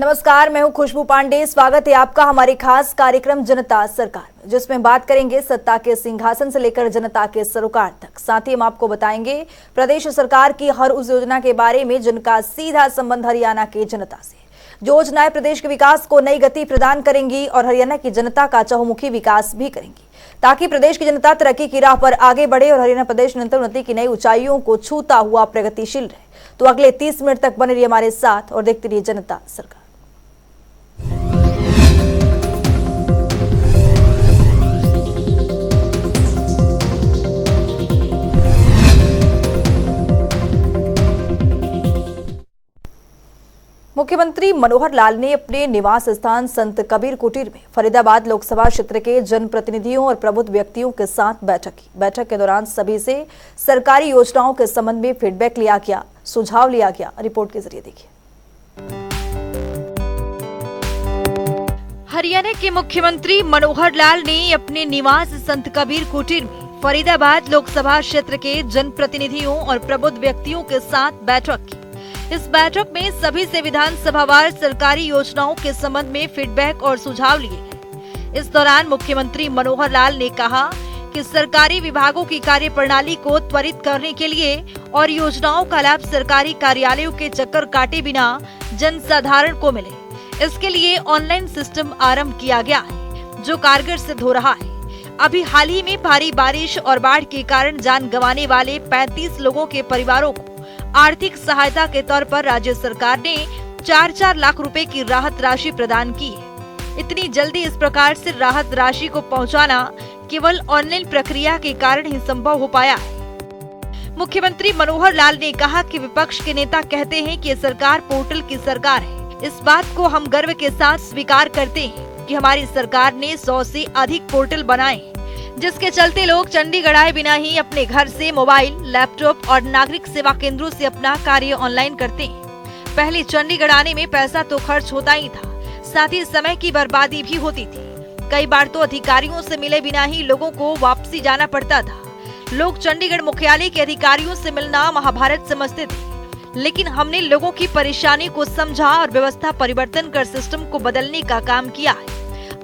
नमस्कार, मैं हूं खुशबू पांडे। स्वागत है आपका हमारे खास कार्यक्रम जनता सरकार में, जिसमें बात करेंगे सत्ता के सिंहासन से लेकर जनता के सरोकार तक। साथ ही हम आपको बताएंगे प्रदेश सरकार की हर उस योजना के बारे में जिनका सीधा संबंध हरियाणा की जनता से। जो योजनाएं प्रदेश के विकास को नई गति प्रदान करेंगी और हरियाणा की जनता का चहुमुखी विकास भी करेंगी, ताकि प्रदेश की जनता तरक्की की राह पर आगे बढ़े और हरियाणा प्रदेश निरंतर उन्नति की नई ऊंचाइयों को छूता हुआ प्रगतिशील रहे। तो अगले 30 मिनट तक बने रहिए हमारे साथ और देखते रहिए जनता सरकार। मुख्यमंत्री मनोहर लाल ने अपने निवास स्थान संत कबीर कुटीर में फरीदाबाद लोकसभा क्षेत्र के जनप्रतिनिधियों और प्रबुद्ध व्यक्तियों के साथ बैठक की। बैठक के दौरान सभी से सरकारी योजनाओं के संबंध में फीडबैक लिया गया, सुझाव लिया गया। रिपोर्ट के जरिए देखिए। हरियाणा के मुख्यमंत्री मनोहर लाल ने अपने निवास संत कबीर कुटीर में फरीदाबाद लोकसभा क्षेत्र के जनप्रतिनिधियों और प्रबुद्ध व्यक्तियों के साथ बैठक की। इस बैठक में सभी से विधानसभावार सरकारी योजनाओं के संबंध में फीडबैक और सुझाव लिए गए। इस दौरान मुख्यमंत्री मनोहर लाल ने कहा कि सरकारी विभागों की कार्य प्रणाली को त्वरित करने के लिए और योजनाओं का लाभ सरकारी कार्यालयों के चक्कर काटे बिना जनसाधारण को मिले, इसके लिए ऑनलाइन सिस्टम आरंभ किया गया है, जो कारगर सिद्ध हो रहा है। अभी हाल ही में भारी बारिश और बाढ़ के कारण जान गंवाने वाले 35 लोगों के परिवारों को आर्थिक सहायता के तौर पर राज्य सरकार ने 4-4 लाख रुपए की राहत राशि प्रदान की है। इतनी जल्दी इस प्रकार से राहत राशि को पहुंचाना केवल ऑनलाइन प्रक्रिया के कारण ही संभव हो पाया है। मुख्यमंत्री मनोहर लाल ने कहा कि विपक्ष के नेता कहते हैं कि सरकार पोर्टल की सरकार है। इस बात को हम गर्व के साथ स्वीकार करते हैं कि हमारी सरकार ने 100 से अधिक पोर्टल बनाए, जिसके चलते लोग चंडीगढ़ आए बिना ही अपने घर से मोबाइल, लैपटॉप और नागरिक सेवा केंद्रों से अपना कार्य ऑनलाइन करते हैं। पहले चंडीगढ़ आने में पैसा तो खर्च होता ही था, साथ ही समय की बर्बादी भी होती थी। कई बार तो अधिकारियों से मिले बिना ही लोगों को वापसी जाना पड़ता था। लोग चंडीगढ़ मुख्यालय के अधिकारियों से मिलना महाभारत समझते थे, लेकिन हमने लोगों की परेशानी को समझा और व्यवस्था परिवर्तन कर सिस्टम को बदलने का काम किया है।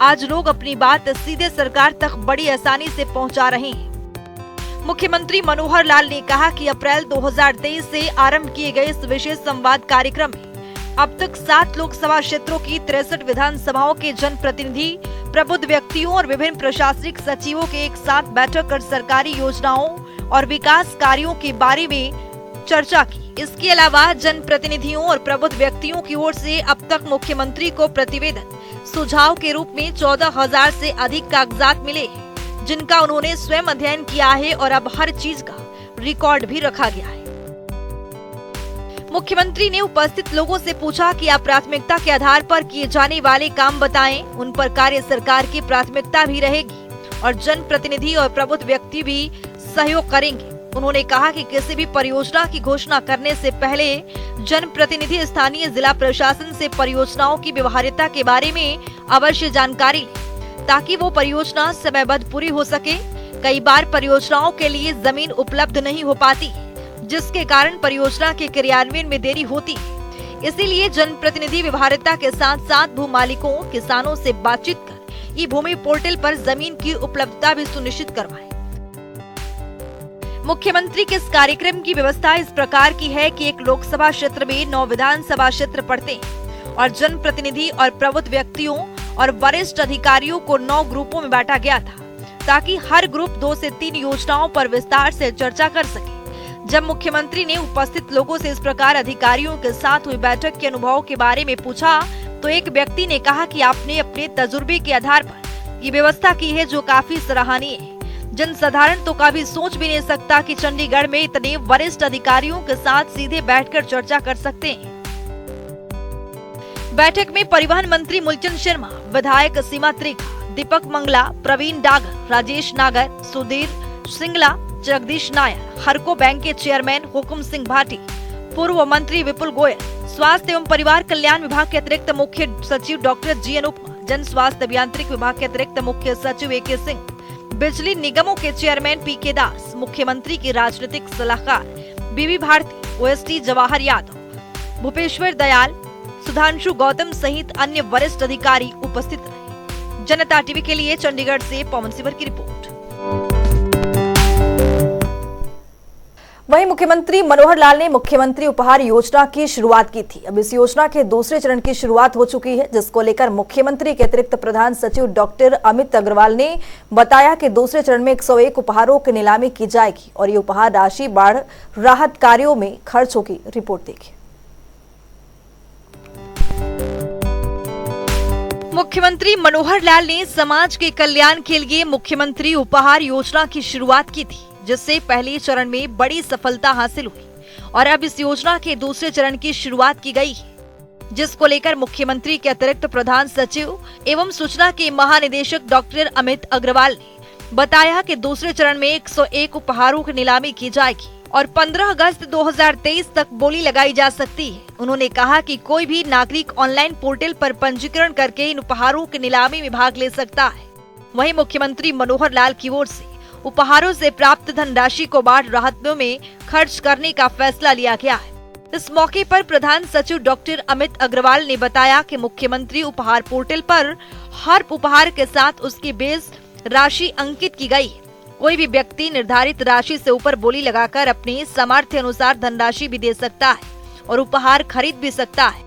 आज लोग अपनी बात सीधे सरकार तक बड़ी आसानी से पहुंचा रहे हैं। मुख्यमंत्री मनोहर लाल ने कहा कि अप्रैल 2023 से आरंभ किए गए इस विशेष संवाद कार्यक्रम में अब तक 7 लोकसभा क्षेत्रों की 63 विधानसभाओं के जनप्रतिनिधि, प्रबुद्ध व्यक्तियों और विभिन्न प्रशासनिक सचिवों के एक साथ बैठक कर सरकारी योजनाओं और विकास कार्यों के बारे में चर्चा की। इसके अलावा जनप्रतिनिधियों और प्रबुद्ध व्यक्तियों की ओर से अब तक मुख्यमंत्री को प्रतिवेदन सुझाव के रूप में 14,000 से अधिक कागजात मिले हैं, जिनका उन्होंने स्वयं अध्ययन किया है और अब हर चीज का रिकॉर्ड भी रखा गया है। मुख्यमंत्री ने उपस्थित लोगों से पूछा कि आप प्राथमिकता के आधार पर किए जाने वाले काम बताएं, उन पर कार्य सरकार की प्राथमिकता भी रहेगी और जनप्रतिनिधि और प्रबुद्ध व्यक्ति भी सहयोग करेंगे। उन्होंने कहा कि किसी भी परियोजना की घोषणा करने से पहले जनप्रतिनिधि स्थानीय जिला प्रशासन से परियोजनाओं की व्यवहार्यता के बारे में अवश्य जानकारी लें, ताकि वो परियोजना समयबद्ध पूरी हो सके। कई बार परियोजनाओं के लिए जमीन उपलब्ध नहीं हो पाती, जिसके कारण परियोजना के क्रियान्वयन में देरी होती है। इसीलिए जनप्रतिनिधि व्यवहार्यता के साथ साथ भू मालिकों, किसानों से बातचीत कर ई भूमि पोर्टल पर जमीन की उपलब्धता भी सुनिश्चित करवाएं। मुख्यमंत्री के इस कार्यक्रम की व्यवस्था इस प्रकार की है कि एक लोकसभा क्षेत्र में 9 विधानसभा क्षेत्र पड़ते हैं और जनप्रतिनिधि और प्रबुद्ध व्यक्तियों और वरिष्ठ अधिकारियों को 9 ग्रुपों में बांटा गया था, ताकि हर ग्रुप 2 से 3 योजनाओं पर विस्तार से चर्चा कर सके। जब मुख्यमंत्री ने उपस्थित लोगों से इस प्रकार अधिकारियों के साथ हुई बैठक के अनुभव के बारे में पूछा, तो एक व्यक्ति ने कहा कि आपने अपने तजुर्बे के आधार पर ये व्यवस्था की है, जो काफी सराहनीय है। जनसाधारण तो कभी सोच भी नहीं सकता कि चंडीगढ़ में इतने वरिष्ठ अधिकारियों के साथ सीधे बैठकर चर्चा कर सकते हैं। बैठक में परिवहन मंत्री मूलचंद शर्मा, विधायक सीमा त्रिखा, दीपक मंगला, प्रवीण डागर, राजेश नागर, सुधीर सिंगला, जगदीश नायर, हरको बैंक के चेयरमैन हुकुम सिंह भाटी, पूर्व मंत्री विपुल गोयल, स्वास्थ्य एवं परिवार कल्याण विभाग के अतिरिक्त मुख्य सचिव डॉक्टर जी अनुपमा, जन स्वास्थ्य अभियांत्रिक विभाग के अतिरिक्त मुख्य सचिव AK सिंह, बिजली निगमों के चेयरमैन PK दास, मुख्यमंत्री के राजनीतिक सलाहकार BB भारती, OST जवाहर यादव, भूपेश्वर दयाल, सुधांशु गौतम सहित अन्य वरिष्ठ अधिकारी उपस्थित रहे। जनता टीवी के लिए चंडीगढ़ से पवन सिवर की रिपोर्ट। वहीं मुख्यमंत्री मनोहर लाल ने मुख्यमंत्री उपहार योजना की शुरुआत की थी। अब इस योजना के दूसरे चरण की शुरुआत हो चुकी है, जिसको लेकर मुख्यमंत्री के अतिरिक्त प्रधान सचिव डॉक्टर अमित अग्रवाल ने बताया कि दूसरे चरण में 101 उपहारों की नीलामी की जाएगी और ये उपहार राशि बाढ़ राहत कार्यों में खर्च होगी। रिपोर्ट देखिए। मुख्यमंत्री मनोहर लाल ने समाज के कल्याण के लिए मुख्यमंत्री उपहार योजना की शुरुआत की थी, जिससे पहले चरण में बड़ी सफलता हासिल हुई और अब इस योजना के दूसरे चरण की शुरुआत की गई है, जिसको लेकर मुख्यमंत्री के अतिरिक्त प्रधान सचिव एवं सूचना के महानिदेशक डॉक्टर अमित अग्रवाल ने बताया कि दूसरे चरण में 101 उपहारों की नीलामी की जाएगी और 15 अगस्त 2023 तक बोली लगाई जा सकती है। उन्होंने कहा कि कोई भी नागरिक ऑनलाइन पोर्टल पर पंजीकरण करके इन उपहारों की नीलामी में भाग ले सकता है। वहीं मुख्यमंत्री मनोहर लाल की ओर से उपहारों से प्राप्त धनराशि को बाढ़ राहतों में खर्च करने का फैसला लिया गया है। इस मौके पर प्रधान सचिव डॉक्टर अमित अग्रवाल ने बताया कि मुख्यमंत्री उपहार पोर्टल पर हर उपहार के साथ उसकी बेस राशि अंकित की गई है। कोई भी व्यक्ति निर्धारित राशि से ऊपर बोली लगाकर अपने सामर्थ्य अनुसार धनराशि भी दे सकता है और उपहार खरीद भी सकता है।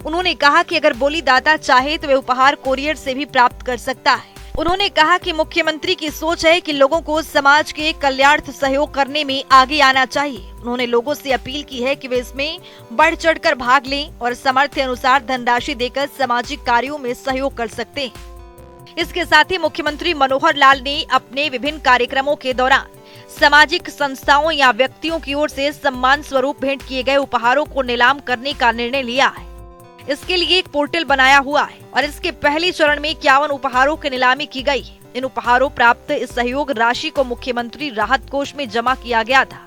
उन्होंने कहा कि अगर बोली दाता चाहे तो वे उपहार कोरियर से भी प्राप्त कर सकता है। उन्होंने कहा कि मुख्यमंत्री की सोच है कि लोगों को समाज के कल्याणार्थ सहयोग करने में आगे आना चाहिए। उन्होंने लोगों से अपील की है कि वे इसमें बढ़ चढ़कर भाग लें और सामर्थ्य अनुसार धनराशि देकर सामाजिक कार्यों में सहयोग कर सकते हैं। इसके साथ ही मुख्यमंत्री मनोहर लाल ने अपने विभिन्न कार्यक्रमों के दौरान सामाजिक संस्थाओं या व्यक्तियों की ओर से सम्मान स्वरूप भेंट किए गए उपहारों को नीलाम करने का निर्णय लिया है। इसके लिए एक पोर्टल बनाया हुआ है और इसके पहले चरण में 51 उपहारों की नीलामी की गई है। इन उपहारों प्राप्त इस सहयोग राशि को मुख्यमंत्री राहत कोष में जमा किया गया था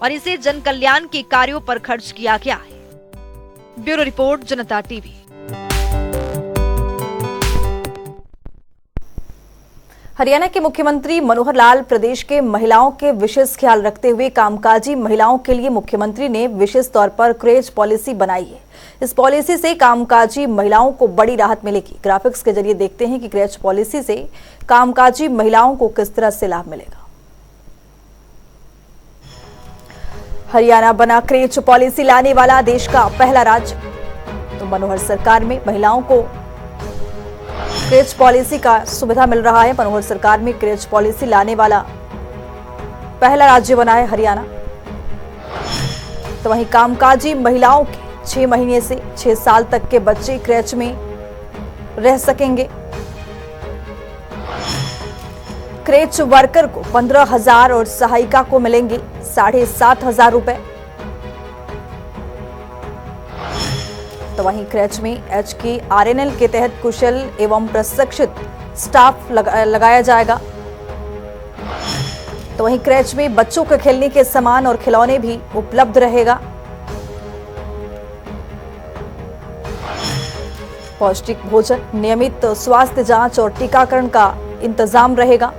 और इसे जन कल्याण के कार्यों पर खर्च किया गया है। ब्यूरो रिपोर्ट, जनता टीवी। हरियाणा के मुख्यमंत्री मनोहर लाल प्रदेश के महिलाओं के विशेष ख्याल रखते हुए कामकाजी महिलाओं के लिए मुख्यमंत्री ने विशेष तौर पर क्रेज पॉलिसी बनाई है। इस पॉलिसी से कामकाजी महिलाओं को बड़ी राहत मिलेगी। ग्राफिक्स के जरिए देखते हैं कि क्रेज पॉलिसी से कामकाजी महिलाओं को किस तरह से लाभ मिलेगा। हरियाणा बना क्रेज पॉलिसी लाने वाला देश का पहला राज्य। तो मनोहर सरकार में महिलाओं को क्रेज पॉलिसी का सुविधा मिल रहा है। मनोहर सरकार में क्रेज पॉलिसी लाने वाला पहला राज्य बना है हरियाणा। तो वहीं कामकाजी महिलाओं के 6 महीने से 6 साल तक के बच्चे क्रेच में रह सकेंगे। क्रेच वर्कर को 15,000 और सहायिका को मिलेंगे 7,500 रुपए। तो वहीं क्रेच में HKRNL के तहत कुशल एवं प्रशिक्षित स्टाफ लगाया जाएगा। तो वहीं क्रेच में बच्चों के खेलने के सामान और खिलौने भी उपलब्ध रहेगा। पौष्टिक भोजन, नियमित स्वास्थ्य जांच और टीकाकरण का इंतजाम रहेगा।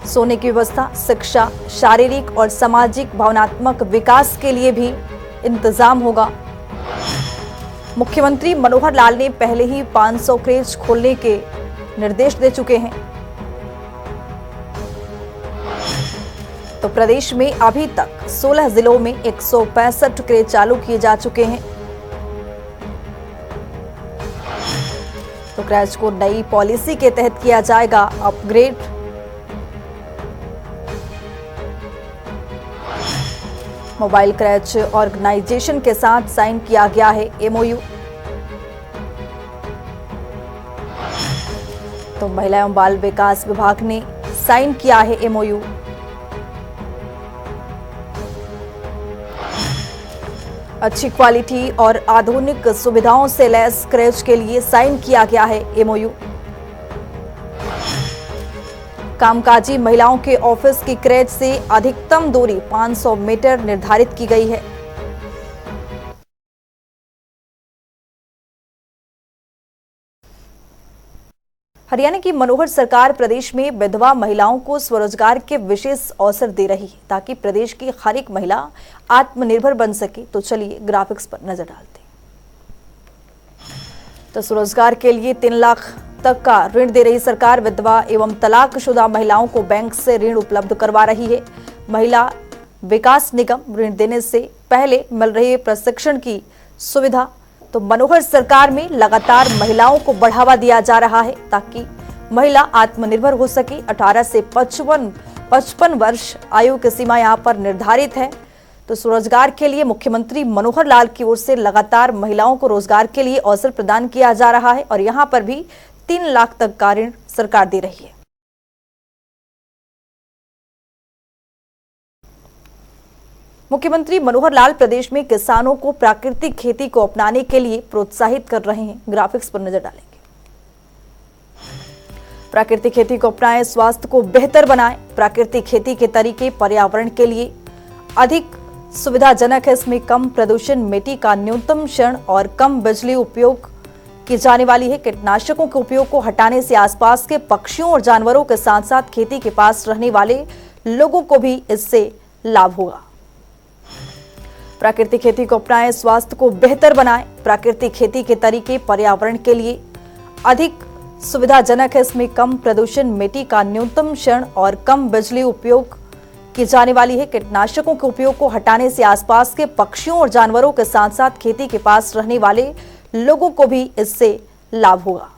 सोने की व्यवस्था, शिक्षा, शारीरिक और सामाजिक भावनात्मक विकास के लिए भी इंतजाम होगा। मुख्यमंत्री मनोहर लाल ने पहले ही 500 क्रेच खोलने के निर्देश दे चुके हैं। तो प्रदेश में अभी तक 16 जिलों में 165 क्रेच चालू किए जा चुके हैं। तो क्रेच को नई पॉलिसी के तहत किया जाएगा अपग्रेड। मोबाइल क्रेच ऑर्गेनाइजेशन के साथ साइन किया गया है MOU। तो महिला एवं बाल विकास विभाग ने साइन किया है MOU। अच्छी क्वालिटी और आधुनिक सुविधाओं से लैस क्रेच के लिए साइन किया गया है MOU। कामकाजी महिलाओं के ऑफिस की क्रेच से अधिकतम दूरी 500 मीटर निर्धारित की गई है। हरियाणा की मनोहर सरकार प्रदेश में विधवा महिलाओं को स्वरोजगार के विशेष अवसर दे रही है ताकि प्रदेश की हर एक महिला आत्मनिर्भर बन सके। तो चलिए ग्राफिक्स पर नजर डालते हैं। तो स्वरोजगार के लिए 3 लाख तक का ऋण दे रही सरकार विधवा एवं तलाकशुदा महिलाओं को बैंक से ऋण उपलब्ध करवा रही है। महिला विकास निगम ऋण देने से पहले मिल रही प्रशिक्षण की सुविधा। तो मनोहर सरकार में लगातार महिलाओं को बढ़ावा दिया जा रहा है ताकि महिला आत्मनिर्भर हो सके। 18 से 55 वर्ष आयु की सीमा यहां पर निर्धारित है। तो स्वरोजगार के लिए मुख्यमंत्री मनोहर लाल की ओर से लगातार महिलाओं को रोजगार के लिए अवसर प्रदान किया जा रहा है और यहां पर भी 3 लाख तक का ऋण सरकार दे रही है। मुख्यमंत्री मनोहर लाल प्रदेश में किसानों को प्राकृतिक खेती को अपनाने के लिए प्रोत्साहित कर रहे हैं। ग्राफिक्स पर नजर डालेंगे। प्राकृतिक खेती को अपनाएं, स्वास्थ्य को बेहतर बनाएं। प्राकृतिक खेती के तरीके पर्यावरण के लिए अधिक सुविधाजनक है। इसमें कम प्रदूषण, मिट्टी का न्यूनतम क्षरण और कम बिजली उपयोग की जाने वाली है। कीटनाशकों के उपयोग को हटाने से आसपास के पक्षियों और जानवरों के साथ साथ खेती के पास रहने वाले लोगों को भी इससे लाभ होगा। प्राकृतिक खेती को अपनाएं, स्वास्थ्य को बेहतर बनाएं। प्राकृतिक खेती के तरीके पर्यावरण के लिए अधिक सुविधाजनक है। इसमें कम प्रदूषण, मिट्टी का न्यूनतम क्षरण और कम बिजली उपयोग की जाने वाली है। कीटनाशकों के उपयोग को हटाने से आसपास के पक्षियों और जानवरों के साथ साथ खेती के पास रहने वाले लोगों को भी इससे लाभ होगा।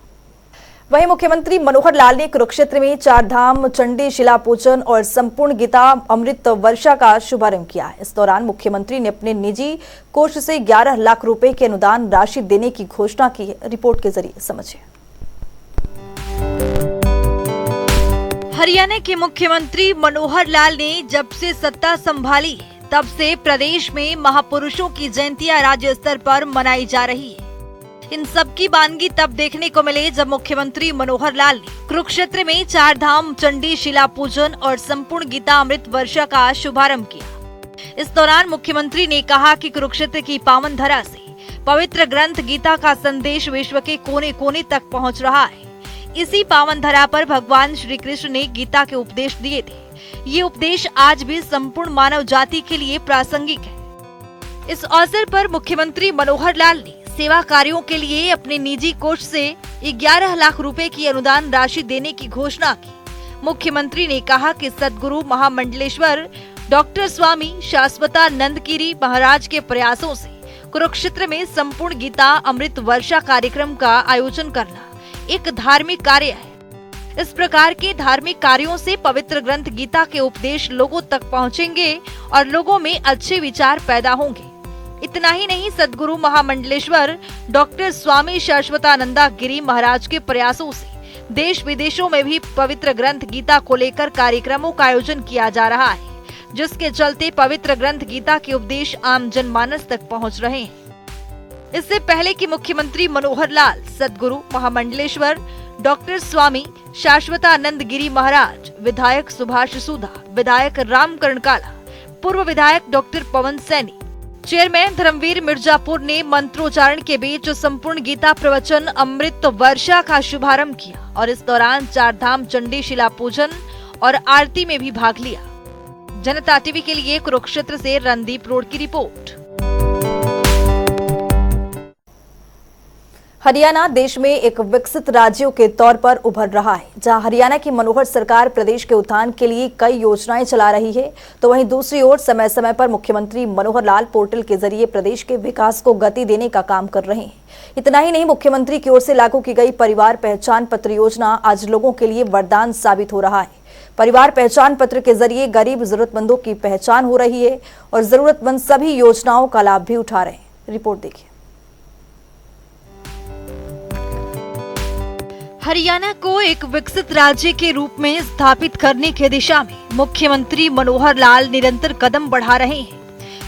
वहीं मुख्यमंत्री मनोहर लाल ने कुरुक्षेत्र में 4 धाम चंडी शिला पूजन और संपूर्ण गीता अमृत वर्षा का शुभारंभ किया है। इस दौरान मुख्यमंत्री ने अपने निजी कोष से 11 लाख रुपए की अनुदान राशि देने की घोषणा की है। रिपोर्ट के जरिए समझिए। हरियाणा के मुख्यमंत्री मनोहर लाल ने जब से सत्ता संभाली तब से प्रदेश में महापुरुषों की जयंतियां राज्य स्तर पर मनाई जा रही है। इन सब की वानगी तब देखने को मिले जब मुख्यमंत्री मनोहर लाल ने कुरुक्षेत्र में 4 धाम चंडी शिला पूजन और संपूर्ण गीता अमृत वर्षा का शुभारंभ किया। इस दौरान मुख्यमंत्री ने कहा कि कुरुक्षेत्र की पावन धरा से पवित्र ग्रंथ गीता का संदेश विश्व के कोने कोने तक पहुंच रहा है। इसी पावन धरा पर भगवान श्री कृष्ण ने गीता के उपदेश दिए थे। ये उपदेश आज भी संपूर्ण मानव जाति के लिए प्रासंगिक है। इस अवसर पर मुख्यमंत्री मनोहर लाल ने सेवा कार्यों के लिए अपने निजी कोष से 11 लाख रुपए की अनुदान राशि देने की घोषणा की। मुख्यमंत्री ने कहा कि सद्गुरु महामंडलेश्वर डॉक्टर स्वामी शाश्वतानंद गिरी महाराज के प्रयासों से कुरुक्षेत्र में संपूर्ण गीता अमृत वर्षा कार्यक्रम का आयोजन करना एक धार्मिक कार्य है। इस प्रकार के धार्मिक कार्यों से पवित्र ग्रंथ गीता के उपदेश लोगों तक पहुंचेंगे और लोगों में अच्छे विचार पैदा होंगे। इतना ही नहीं, सद्गुरु महामंडलेश्वर डॉक्टर स्वामी शाश्वतानंदा गिरी महाराज के प्रयासों से देश विदेशों में भी पवित्र ग्रंथ गीता को लेकर कार्यक्रमों का आयोजन किया जा रहा है, जिसके चलते पवित्र ग्रंथ गीता के उपदेश आम जनमानस तक पहुंच रहे हैं। इससे पहले कि मुख्यमंत्री मनोहर लाल सद्गुरु महामंडलेश्वर डॉक्टर स्वामी शाश्वतानंद गिरी महाराज, विधायक सुभाष सुधा, विधायक राम कर्णकाला, पूर्व विधायक डॉक्टर पवन सैनी, चेयरमैन धर्मवीर मिर्जापुर ने मंत्रोच्चारण के बीच संपूर्ण गीता प्रवचन अमृत वर्षा का शुभारंभ किया और इस दौरान 4 धाम चंडी शिला पूजन और आरती में भी भाग लिया। जनता टीवी के लिए कुरुक्षेत्र से रणदीप रोड की रिपोर्ट। हरियाणा देश में एक विकसित राज्यों के तौर पर उभर रहा है। जहां हरियाणा की मनोहर सरकार प्रदेश के उत्थान के लिए कई योजनाएं चला रही है, तो वहीं दूसरी ओर समय समय पर मुख्यमंत्री मनोहर लाल पोर्टल के जरिए प्रदेश के विकास को गति देने का काम कर रहे हैं। इतना ही नहीं, मुख्यमंत्री की ओर से लागू की गई परिवार पहचान पत्र योजना आज लोगों के लिए वरदान साबित हो रहा है। परिवार पहचान पत्र के जरिए गरीब जरूरतमंदों की पहचान हो रही है और जरूरतमंद सभी योजनाओं का लाभ भी उठा रहे हैं। रिपोर्ट देखिए। हरियाणा को एक विकसित राज्य के रूप में स्थापित करने की दिशा में मुख्यमंत्री मनोहर लाल निरंतर कदम बढ़ा रहे हैं।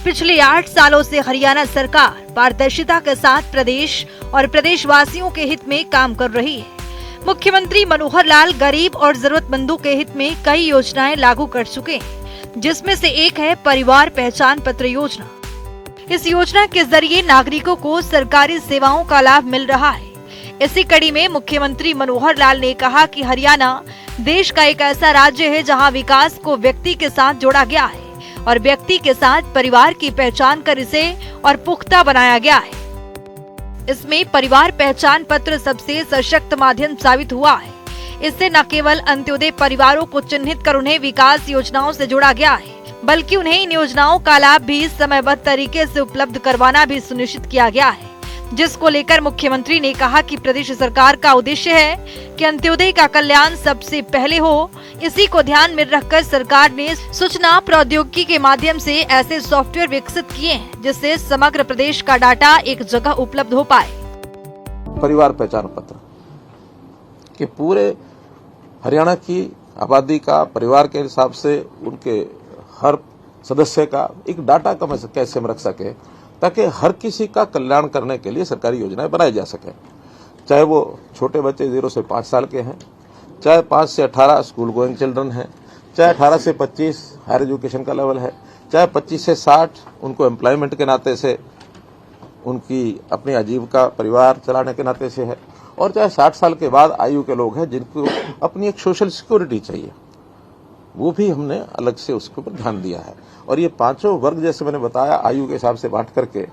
पिछले 8 सालों से हरियाणा सरकार पारदर्शिता के साथ प्रदेश और प्रदेशवासियों के हित में काम कर रही है। मुख्यमंत्री मनोहर लाल गरीब और जरूरतमंदों के हित में कई योजनाएं लागू कर चुके हैं, जिसमें से एक है परिवार पहचान पत्र योजना। इस योजना के जरिए नागरिकों को सरकारी सेवाओं का लाभ मिल रहा है। इसी कड़ी में मुख्यमंत्री मनोहर लाल ने कहा कि हरियाणा देश का एक ऐसा राज्य है जहां विकास को व्यक्ति के साथ जोड़ा गया है और व्यक्ति के साथ परिवार की पहचान कर इसे और पुख्ता बनाया गया है। इसमें परिवार पहचान पत्र सबसे सशक्त माध्यम साबित हुआ है। इससे न केवल अंत्योदय परिवारों को चिन्हित कर उन्हें विकास योजनाओं से जोड़ा गया है, बल्कि उन्हें इन योजनाओं का लाभ भी समयबद्ध तरीके से उपलब्ध करवाना भी सुनिश्चित किया गया है, जिसको लेकर मुख्यमंत्री ने कहा कि प्रदेश सरकार का उद्देश्य है कि अंत्योदय का कल्याण सबसे पहले हो। इसी को ध्यान में रखकर सरकार ने सूचना प्रौद्योगिकी के माध्यम से ऐसे सॉफ्टवेयर विकसित किए हैं जिससे समग्र प्रदेश का डाटा एक जगह उपलब्ध हो पाए। परिवार पहचान पत्र कि पूरे हरियाणा की आबादी का परिवार के हिसाब से उनके हर सदस्य का एक डाटा कैसे हम रख सके ताकि हर किसी का कल्याण करने के लिए सरकारी योजनाएं बनाई जा सके, चाहे वो छोटे बच्चे 0 से 5 साल के हैं, चाहे 5 से 18 स्कूल गोइंग चिल्ड्रन हैं, चाहे 18 से 25 हायर एजुकेशन का लेवल है, चाहे 25 से 60 उनको एम्प्लॉयमेंट के नाते से उनकी अपनी आजीविका परिवार चलाने के नाते से है, और चाहे 60 साल के बाद आयु के लोग हैं जिनको अपनी एक सोशल सिक्योरिटी चाहिए, वो भी हमने अलग से उसके ऊपर ध्यान दिया है। और ये पांचों वर्ग जैसे मैंने बताया आयु के हिसाब से बांट करके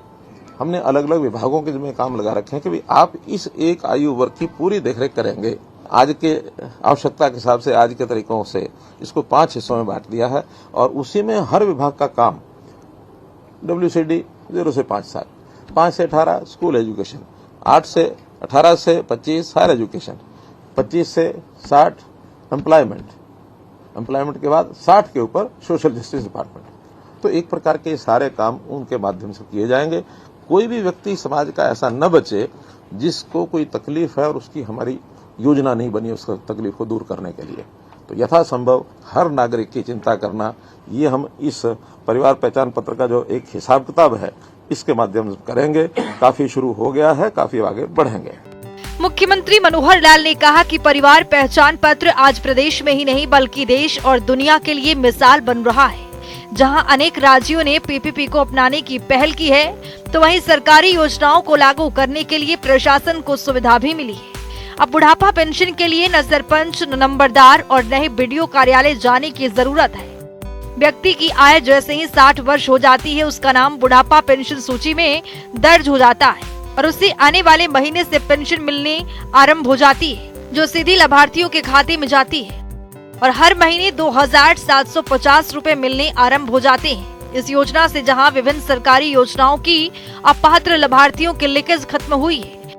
हमने अलग अलग विभागों के जिम्मे काम लगा रखे हैं कि भाई आप इस एक आयु वर्ग की पूरी देखरेख करेंगे। आज के आवश्यकता के हिसाब से आज के तरीकों से इसको 5 हिस्सों में बांट दिया है और उसी में हर विभाग का काम WCD 0 से 5 साल, 5 से 18 स्कूल एजुकेशन, 18 से 25 हायर एजुकेशन, 25 से 60 एम्प्लॉयमेंट के बाद 60 के ऊपर सोशल जस्टिस डिपार्टमेंट। तो एक प्रकार के सारे काम उनके माध्यम से किए जाएंगे। कोई भी व्यक्ति समाज का ऐसा न बचे जिसको कोई तकलीफ है और उसकी हमारी योजना नहीं बनी उस तकलीफ को दूर करने के लिए। तो यथासंभव हर नागरिक की चिंता करना, ये हम इस परिवार पहचान पत्र का जो एक हिसाब किताब है इसके माध्यम से करेंगे। काफी शुरू हो गया है, काफी आगे बढ़ेंगे। मुख्यमंत्री मनोहर लाल ने कहा कि परिवार पहचान पत्र आज प्रदेश में ही नहीं बल्कि देश और दुनिया के लिए मिसाल बन रहा है। जहां अनेक राज्यों ने PPP को अपनाने की पहल की है, तो वहीं सरकारी योजनाओं को लागू करने के लिए प्रशासन को सुविधा भी मिली है। अब बुढ़ापा पेंशन के लिए न सरपंच, न नंबरदार और न ही BDO कार्यालय जाने की जरूरत है। व्यक्ति की आय जैसे ही 60 वर्ष हो जाती है, उसका नाम बुढ़ापा पेंशन सूची में दर्ज हो जाता है और उसे आने वाले महीने से पेंशन मिलने आरंभ हो जाती है, जो सीधी लाभार्थियों के खाते में जाती है और हर महीने 2750 रुपए मिलने आरंभ हो जाते हैं। इस योजना से जहां विभिन्न सरकारी योजनाओं की अपात्र लाभार्थियों की लीकेज खत्म हुई है,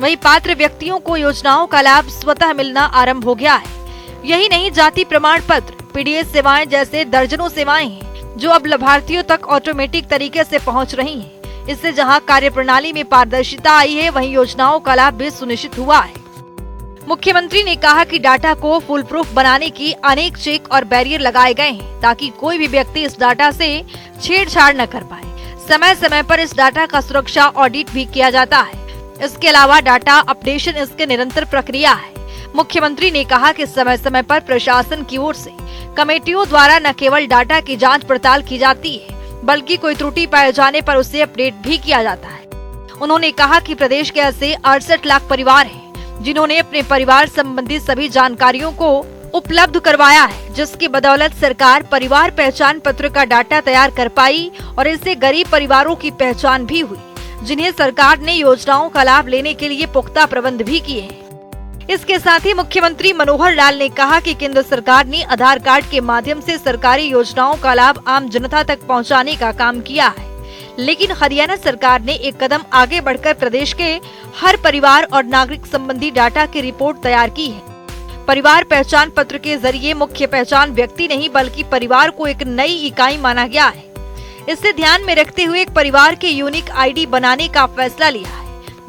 वहीं पात्र व्यक्तियों को योजनाओं का लाभ स्वतः मिलना आरंभ हो गया है। यही नहीं, जाति प्रमाण पत्र, PDS सेवाएं जैसे दर्जनों सेवाएं हैं जो अब लाभार्थियों तक ऑटोमेटिक तरीके से पहुंच रही हैं। इससे जहां कार्यप्रणाली में पारदर्शिता आई है, वहीं योजनाओं का लाभ भी सुनिश्चित हुआ है। मुख्यमंत्री ने कहा कि डाटा को फुल प्रूफ बनाने की अनेक चेक और बैरियर लगाए गए हैं ताकि कोई भी व्यक्ति इस डाटा से छेड़छाड़ न कर पाए। समय समय पर इस डाटा का सुरक्षा ऑडिट भी किया जाता है। इसके अलावा डाटा अपडेशन इसकी निरंतर प्रक्रिया है। मुख्यमंत्री ने कहा कि समय समय पर प्रशासन की ओर से कमेटियों द्वारा न केवल डाटा की जांच पड़ताल की जाती है बल्कि कोई त्रुटि पाए जाने पर उसे अपडेट भी किया जाता है। उन्होंने कहा कि प्रदेश के ऐसे 68 लाख परिवार हैं जिन्होंने अपने परिवार संबंधी सभी जानकारियों को उपलब्ध करवाया है, जिसकी बदौलत सरकार परिवार पहचान पत्र का डाटा तैयार कर पाई और इससे गरीब परिवारों की पहचान भी हुई, जिन्हें सरकार ने योजनाओं का लाभ लेने के लिए पुख्ता प्रबंध भी किए हैं। इसके साथ ही मुख्यमंत्री मनोहर लाल ने कहा कि केंद्र सरकार ने आधार कार्ड के माध्यम से सरकारी योजनाओं का लाभ आम जनता तक पहुंचाने का काम किया है, लेकिन हरियाणा सरकार ने एक कदम आगे बढ़कर प्रदेश के हर परिवार और नागरिक संबंधी डाटा की रिपोर्ट तैयार की है। परिवार पहचान पत्र के जरिए मुख्य पहचान व्यक्ति नहीं बल्कि परिवार को एक नई इकाई माना गया है। इसे ध्यान में रखते हुए एक परिवार के यूनिक ID बनाने का फैसला लिया है,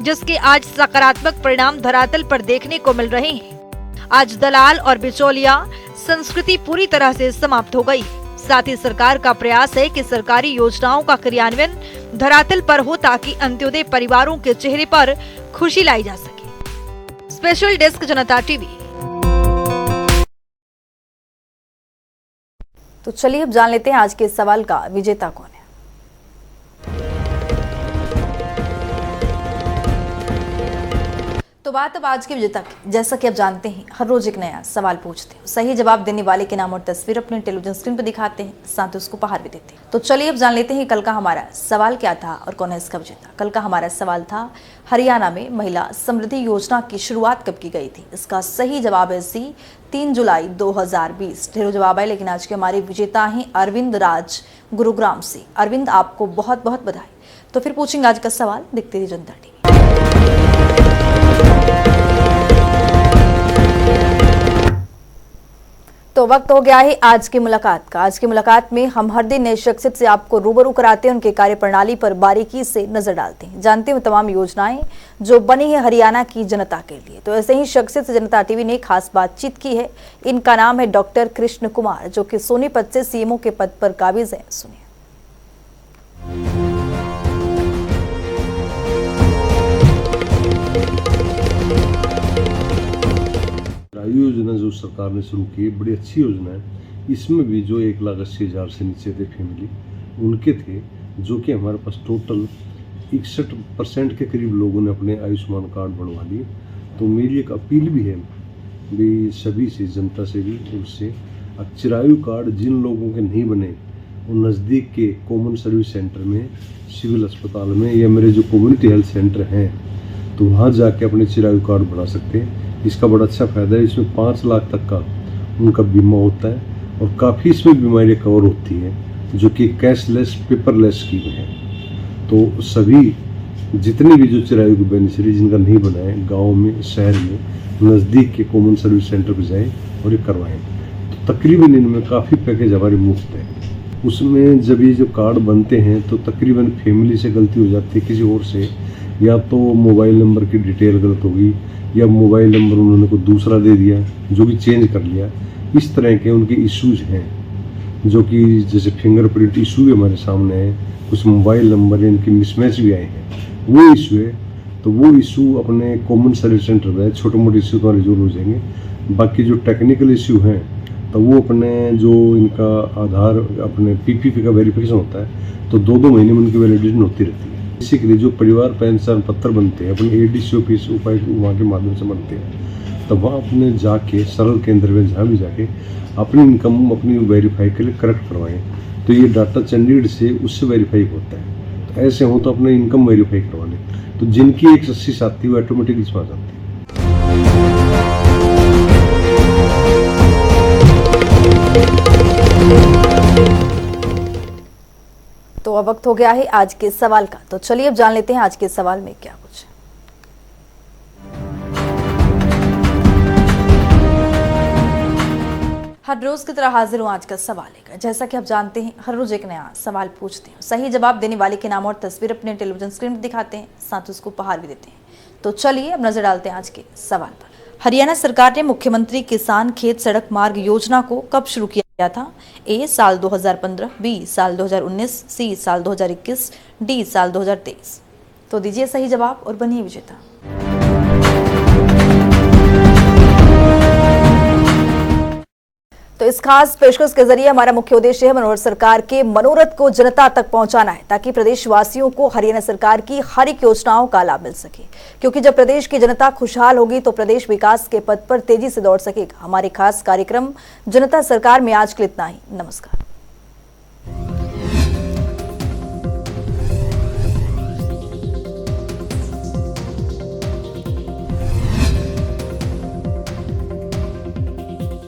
जिसके आज सकारात्मक परिणाम धरातल पर देखने को मिल रहे हैं। आज दलाल और बिचौलिया संस्कृति पूरी तरह से समाप्त हो गई है। साथ ही सरकार का प्रयास है कि सरकारी योजनाओं का क्रियान्वयन धरातल पर हो ताकि अंत्योदय परिवारों के चेहरे पर खुशी लाई जा सके। स्पेशल डेस्क जनता टीवी। तो चलिए अब जान लेते हैं आज के सवाल का विजेता कौन है। तो बात अब आज के विजेता की। जैसा कि आप जानते हैं, हर रोज एक नया सवाल पूछते हैं, सही जवाब देने वाले के नाम और तस्वीर अपने टेलीविजन स्क्रीन पर दिखाते हैं, साथ ही उसको उपहार भी देते हैं। तो चलिए अब जान लेते हैं कल का हमारा सवाल क्या था और कौन है इसका विजेता। कल का हमारा सवाल था, हरियाणा में महिला समृद्धि योजना की शुरुआत कब की गई थी। इसका सही जवाब है सी 3 जुलाई 2020। ढेरों जवाब है, लेकिन आज के हमारे विजेता हैं अरविंद राज गुरुग्राम से। अरविंद, आपको बहुत बहुत बधाई। तो फिर पूछेंगे आज का सवाल, देखते रहिए जनता टीवी। तो वक्त हो गया है आज की मुलाकात का। आज की मुलाकात में हम हर दिन नए शख्सियत से आपको रूबरू कराते हैं, उनके कार्यप्रणाली पर बारीकी से नजर डालते हैं, जानते हैं तमाम योजनाएं जो बनी है हरियाणा की जनता के लिए। तो ऐसे ही शख्सियत से जनता टीवी ने खास बातचीत की है। इनका नाम है डॉक्टर कृष्ण कुमार, जो कि सोनीपत से सीएमओ के पद पर काबिज है। सुनिए। योजना जो सरकार ने शुरू की, बड़ी अच्छी योजना है। इसमें भी जो 1,80,000 से नीचे थे फैमिली, उनके थे, जो कि हमारे पास टोटल 61% के करीब लोगों ने अपने आयुष्मान कार्ड बनवा लिए। तो मेरी एक अपील भी है भी सभी से, जनता से भी, उनसे चिरायु कार्ड जिन लोगों के नहीं बने, वो नज़दीक के कॉमन सर्विस सेंटर में, सिविल अस्पताल में या मेरे जो कम्युनिटी हेल्थ सेंटर हैं, तो वहाँ जाके अपने चिरायु कार्ड बना सकते हैं। इसका बड़ा अच्छा फ़ायदा है। इसमें 5 लाख तक का उनका बीमा होता है और काफ़ी इसमें बीमारियाँ कवर होती हैं, जो कि कैशलेस पेपरलेस स्कीम है। तो सभी जितने भी जो चिरायु के बेनिफिशियरी जिनका नहीं बना है, गाँव में, शहर में, नज़दीक के कॉमन सर्विस सेंटर पर जाएँ और ये करवाएँ। तो तकरीबन इनमें काफ़ी पैकेज हमारे मुफ्त है। उसमें जब ये जो कार्ड बनते हैं तो तकरीबन फैमिली से गलती हो जाती है, किसी और से, या तो मोबाइल नंबर की डिटेल गलत होगी या मोबाइल नंबर उन्होंने को दूसरा दे दिया, जो भी चेंज कर लिया। इस तरह के उनके इश्यूज हैं, जो कि जैसे फिंगरप्रिंट इशू भी हमारे सामने है, कुछ मोबाइल नंबर है इनके मिसमैच भी आए हैं, वो इशू है। तो वो इशू अपने कॉमन सर्विस सेंटर में, छोटे मोटे इशू तो रिजोल्व हो जाएंगे। बाकी जो टेक्निकल इशू हैं, तो वो अपने जो इनका आधार, अपने पीपीपी का वेरिफिकेशन होता है, तो 2-2 महीने में उनकी वैलिडेशन होती रहती है। बेसिकली जो परिवार पहचान पत्र बनते हैं अपने एडीसी ऑफिस, उपायुक्त, वहाँ के माध्यम से बनते हैं, तब वहाँ अपने जाके सरल केंद्र में जहाँ भी जाके अपनी इनकम अपनी वेरीफाई के लिए करेक्ट करवाएं। तो ये डाटा चंडीगढ़ से उससे वेरीफाई होता है। तो ऐसे हो तो अपने इनकम वेरीफाई करवा लें, तो जिनकी 180 आती है वो ऑटोमेटिक इसमें आ जाती है। तो अब वक्त हो गया है आज के सवाल का। तो चलिए अब जान लेते हैं आज के सवाल में क्या कुछ है। हर रोज की तरह हाजिर हूँ आज का सवाल लेकर। जैसा कि आप जानते हैं, हर रोज एक नया सवाल पूछते हैं, सही जवाब देने वाले के नाम और तस्वीर अपने टेलीविजन स्क्रीन पर दिखाते हैं, साथ उसको उपहार भी देते हैं। तो चलिए अब नजर डालते हैं आज के सवाल पर। हरियाणा सरकार ने मुख्यमंत्री किसान खेत सड़क मार्ग योजना को कब शुरू किया था। ए साल 2015, बी साल 2019, सी साल 2021, डी साल 2023। तो दीजिए सही जवाब और बनिए विजेता। तो इस खास पेशकश के जरिए हमारा मुख्य उद्देश्य है मनोहर सरकार के मनोरथ को जनता तक पहुंचाना है, ताकि प्रदेशवासियों को हरियाणा सरकार की हर एक योजनाओं का लाभ मिल सके। क्योंकि जब प्रदेश की जनता खुशहाल होगी तो प्रदेश विकास के पथ पर तेजी से दौड़ सकेगा। हमारे खास कार्यक्रम जनता सरकार में आज के लिए इतना ही। नमस्कार।